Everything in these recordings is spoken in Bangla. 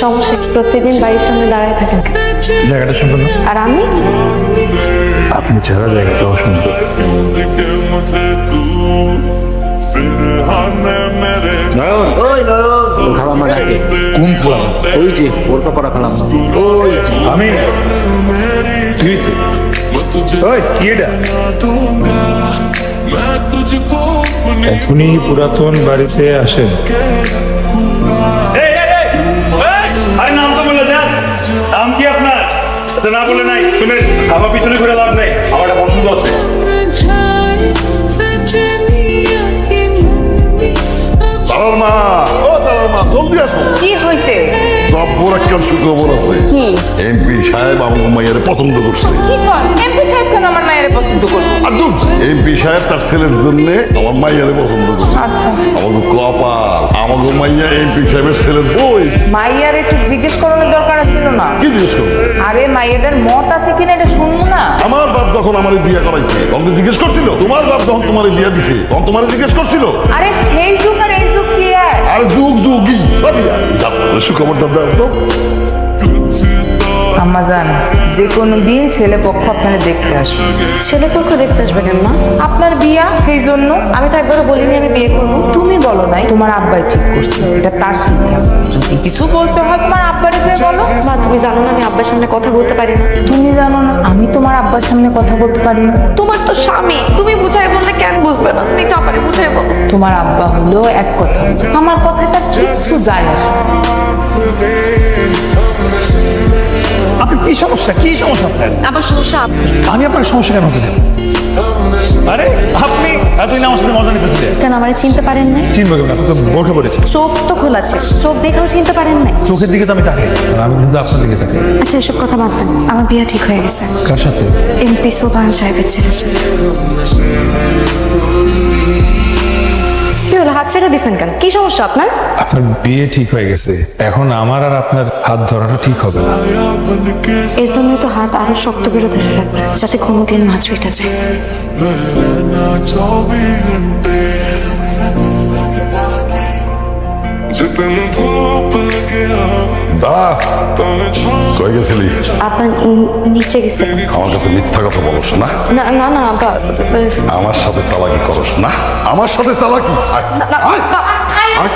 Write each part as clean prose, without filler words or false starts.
সমস্যা কি? প্রত্যেকদিন বাড়ির সামনে দাঁড়ায় থাকেন। জায়গাটা সুন্দর না? আর আমি আপনি ছাড়া জায়গাটাও সুন্দর। নয়ন, ওই নয়ন, খালাম্মা ডাকে। কোন পোলা? ওই যে বোরকা পরা খালাম্মা। ওই যে। আমি কি হয়েছে? ওই কি এটা? এখনই পুরাতন বাড়িতে আসেন। আরে নাম তো বলে দেন। নাম কি আপনার? তো না বলে নাই। শুনে আমার পিছনে ঘুরে লাভ নাই। আমার একটা পছন্দ আছে। তারার মা, ও তারার মা, জলদি আসো। কি হয়েছে? জব্বর একটা সুখবর আছে। কি? এমপি সাহেব আমাকে মাইয়ারে পছন্দ করছে। কি কর? এমপি সাহেব কেন আমার মায়ের পছন্দ করবো? আর দূর, এমপি সাহেব তার ছেলের জন্য আমার মাইয়ারে পছন্দ করছে। আচ্ছা। আমাকে কপাল, আমাকে মাইয়া এমপি সাহেবের ছেলের বই। মাইয়ার একটু জিজ্ঞেস করানোর দরকার ছিল না? কি জিজ্ঞেস করবো? আরে মাইয়াটার মত আছে কিনা এটা শুনবো না? আমার বাপ যখন আমার বিয়ে করাইছে তখন তো জিজ্ঞেস করছিল। তোমার বাপ যখন তোমার বিয়ে দিছে তখন তোমার জিজ্ঞেস করছিল। আরে সেই যুগ আর এই যুগ কি এক? আর যুগ যুগই সুখবরটা দাও তো। আম্মা জান, যে কোনো দিন ছেলে পক্ষ আপনারা দেখতে আসবে। ছেলে পক্ষ দেখতে আসবে কেন মা? আপনার বিয়া, সেই জন্য। আমি তো একবারও বলিনি আমি বিয়ে করবো। তুমি বলো নাই, তোমার আব্বাই ঠিক করছে, এটা তার সিদ্ধান্ত। যদি কিছু বলতে হয় তোমার আব্বারে যে বলো। মা তুমি জানো না আমি আব্বার সামনে কথা বলতে পারি না। তুমি জানো না আমি তোমার আব্বার সামনে কথা বলতে পারি না। তোমার তো স্বামী, তুমি বুঝাই বললে কেন বুঝবে না? তুমি চাপারে বুঝাই বলো। তোমার আব্বা হলো এক কথা, আমার কথাটা কিচ্ছু যায় আসে না। আপনার কি সমস্যা? কি সমস্যা আপনার? আমার সমস্যা আপনি। আমি আপনার সমস্যা কেন হতে চাই? আরে আপনি এতদিন আমার সাথে মজা নিতেছিলেন। কেন আমার চিনতে পারেন নাই? চিনবো কেমন? আপনি তো বোরখা পড়েছেন। চোখ তো খোলা ছিল, চোখ দেখাও চিনতে পারেন নাই। চোখের দিকে তো আমি তাকাই, আর আমি কিন্তু আপনার দিকে তাকাই। আচ্ছা এসব কথা বাদ দেন, আমার বিয়ে ঠিক হয়ে গেছে কার সাথে? এমপি সোবান সাহেবের ছেলের সাথে। কি হলো, হাত ছেড়ে দিচ্ছেন কেন? কি সমস্যা আপনার? আপনার বিয়ে ঠিক হয়ে গেছে, এখন আমার আর আপনার হাত ধরাটা ঠিক হবে না। এই জন্যই তো হাত আরো শক্ত করে ধরে রাখবে, যাতে কোনোদিন না ছুটে যায়। কই গেছিলি? আপনার নিচে গেছে। আমার কাছে মিথ্যা কথা বলছ না? না না না আব্বা, আমার সাথে চালাকি করস না? আমার সাথে চালাকি? আয়, আয়, আয়।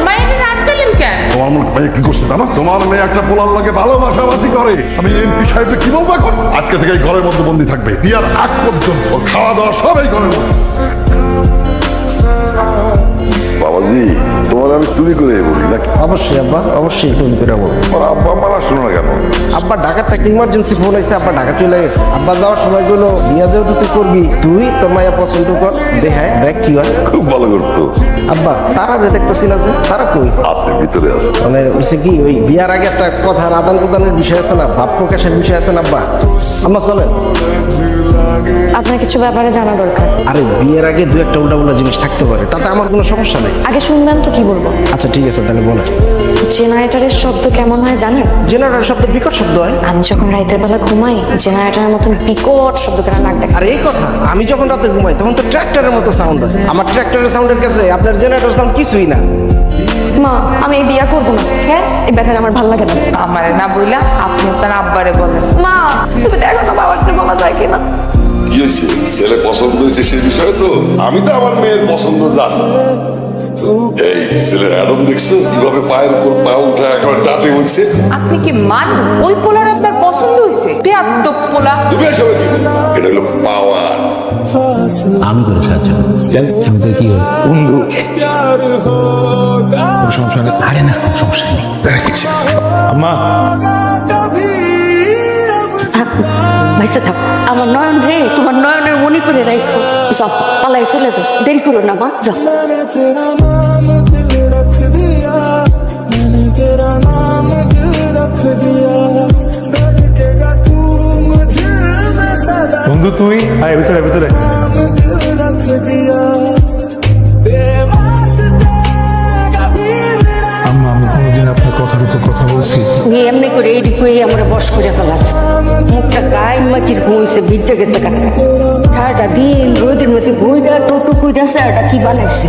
মাইয়াটা রাত দিলেন কেন? তোমার মেয়ে কি করছে জানো? তোমার মেয়ে একটা পোলার লাগে ভালোবাসাবাসি করে। আমি এমপি সাহেবকে কি বলবো এখন? আজকে থেকে এই ঘরের মধ্যে বন্দি থাকবে, বিয়ার আগ পর্যন্ত খাওয়া দাওয়া সবাই ঘরের মধ্যে। বাবাজি, তোমার আমি চুরি করে বলি নাকি? অবশ্যই আব্বা, অবশ্যই তুমি করে বলো। তোমার আব্বা মারা শোনো না কেন? আব্বা ঢাকা থেকে ইমার্জেন্সি ফোন হয়েছে, আব্বা ঢাকা চলে গেছে। আব্বা যাওয়ার সময় গুলো বিয়া যেহেতু তুই করবি, তুই তোর মায়া পছন্দ কর, দেখ কি হয়। খুব ভালো করতো। আব্বা তারা দেখতেছি না যে, তারা কই? আছে, ভিতরে আছে। মানে হচ্ছে কি, ওই বিয়ার আগে একটা কথার আদান প্রদানের বিষয় আছে না, ভাব প্রকাশের বিষয় আছে না আব্বা। আম্মা চলেন। আপনার কিছু ব্যাপারে জানা দরকার। আরে বিয়ের আগে দু একটা উল্টা জিনিস থাকতে পারে, তাতে আমার কোনো সমস্যা নেই। আগে শুনবেন তো কি বলবো। আচ্ছা ঠিক আছে, তাহলে বলেন। জেনারেটরের শব্দ কেমন হয় জানেন? জেনারেটর শব্দ বিকট শব্দ হয়। আমি যখন রাতের বেলা ঘুমাই জেনারেটরের মতন বিকট শব্দ করে নাক ডাকে। আর এই কথা, আমি যখন রাতে ঘুমাই তখন তো ট্র্যাক্টরের মতো সাউন্ড হয়। আমার ট্র্যাক্টরের সাউন্ডের কাছে আপনার জেনারেটর সাউন্ড কিছুই না। মা আমি এই বিয়া করবো না। হ্যাঁ এই ব্যাপারে আমার ভালো লাগে না। আমারে না বইলা আপনি আপনার আব্বারে বলেন। মা তুমি দেখো না বাবার বলা যায় কিনা। কি হয়েছে? ছেলে পছন্দ হয়েছে সেই বিষয়ে তো আমি তো আমার মেয়ের পছন্দ জানি। এই ছেলের অ্যাডম দেখছো কিভাবে পায়ের উপর পা উঠে একেবারে ডাটে বলছে? আপনি কি মান ওই পোলার আপনার পছন্দ হয়েছে? বেয়াদব পোলা। তুমি এসব কি বলছো? এটা হলো পাওয়ার। আমি তোর সাহায্য আমি তোর কি হয় বন্ধু কোনো সমস্যা নেই? আরে না, সমস্যা নেই। আম্মা থাক ভাইসা থাক, আমার নয়ন রে তোমার নয়নের মনে করে রাখো। যাও পালাই চলে যাও, দেরি করো না মা, যাও। বন্ধু তুই আয় ভিতরে, ভিতরে। আম্মা আমি কোনোদিন আপনার কথার উপর কথা বলছি? এমনি করে এদিক হয়ে আমরা বস করে ফেলাস মুখটা গায়ে মাটির ঘুমিয়েছে ভিজে গেছে কাছে সারাটা দিন রোদের মধ্যে কইতাছে এটা কি বানাইছে